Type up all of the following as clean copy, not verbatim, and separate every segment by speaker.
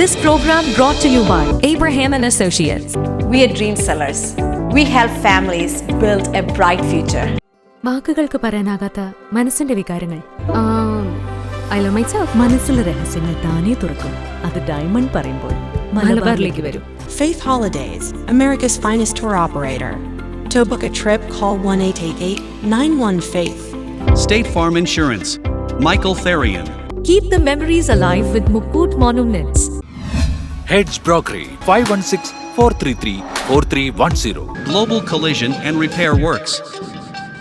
Speaker 1: This program brought to you by Abraham and Associates.
Speaker 2: We are dream sellers. We help families build a bright future.
Speaker 3: വാക്കുകൾക്ക് പറയാനാകാത്ത മനസ്സിന്റെ വികാരങ്ങൾ. I love myself.
Speaker 1: മനസ്സിലെ രഹസ്യങ്ങൾ താനേ തുറക്കും. അത് ഡയമണ്ട് പറയുമ്പോൾ
Speaker 3: മലബാറിലേക്ക് വരും.
Speaker 4: Faith Holidays, America's finest tour operator. To book a trip, call 1-888-91-FAITH.
Speaker 5: State Farm Insurance. Michael Therian.
Speaker 1: Keep the memories alive with Mukut Monuments.
Speaker 6: Hedge Brokery 516-433-4310.
Speaker 5: Global Collision and Repair Works.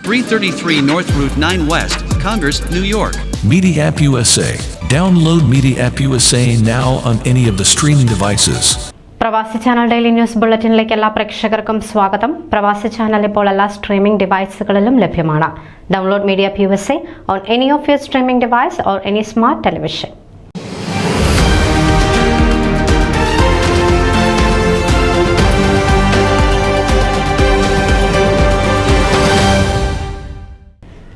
Speaker 5: 333 North Route 9 West, Congress, New York.
Speaker 7: Media App USA. Download Media App USA now on any of the streaming devices.
Speaker 8: പ്രവാസി channel daily news ബുള്ളറ്റിനിലേക്ക് എല്ലാ പ്രേക്ഷകർക്കും സ്വാഗതം. പ്രവാസി channel ഇപ്പോൾ എല്ലാ streaming ഡിവൈസുകളിലും ലഭ്യമാണ്. Download media app USA on any of your streaming device or any smart television.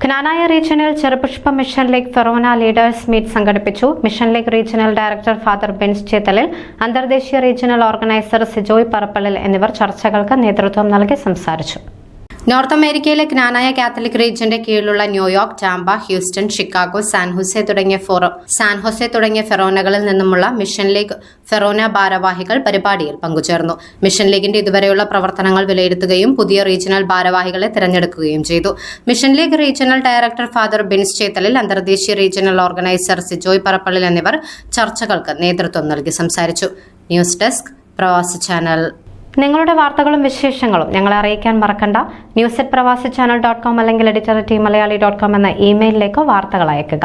Speaker 8: ജ്ഞാനായ regional ചെറുപുഷ്പ മിഷൻ ലീഗ് ഫെറോന ലീഡേഴ്സ് മീറ്റ് സംഘടിപ്പിച്ചു. Mission league regional director father Bens Chethalil, അന്തർദേശീയ റീജിയണൽ ഓർഗനൈസർ സിജോയ് പറപ്പള്ളിൽ എന്നിവർ ചർച്ചകൾക്ക് നേതൃത്വം നൽകി സംസാരിച്ചു. നോർത്ത് അമേരിക്കയിലെ ജ്ഞാനായ കാത്തലിക് റീജിയന്റെ കീഴിലുള്ള ന്യൂയോർക്ക്, ടാമ്പ, ഹ്യൂസ്റ്റൺ, ഷിക്കാഗോ, സാൻഹോസെ തുടങ്ങിയ ഫെറോനകളിൽ നിന്നുമുള്ള മിഷൻ ലീഗ് ഫെറോന ഭാരവാഹികൾ പരിപാടിയിൽ പങ്കുചേർന്നു. മിഷൻ ലീഗിന്റെ ഇതുവരെയുള്ള പ്രവർത്തനങ്ങൾ വിലയിരുത്തുകയും പുതിയ റീജിയണൽ ഭാരവാഹികളെ തിരഞ്ഞെടുക്കുകയും ചെയ്തു. Mission league regional director father Bens Chethalil, അന്തർദേശീയ റീജിയണൽ ഓർഗനൈസർ സിജോയ് പറപ്പള്ളിൽ എന്നിവർ ചർച്ചകൾക്ക് നേതൃത്വം നൽകി സംസാരിച്ചു. ന്യൂസ് ഡെസ്ക്, പ്രവാസി ചാനൽ. നിങ്ങളുടെ വാർത്തകളും വിശേഷങ്ങളും ഞങ്ങളെ അറിയിക്കാൻ മറക്കണ്ട. news@pravasichannel.com അല്ലെങ്കിൽ editor@tmalayaali.com എന്ന ഇമെയിലിലേക്ക് വാർത്തകൾ അയയ്ക്കുക.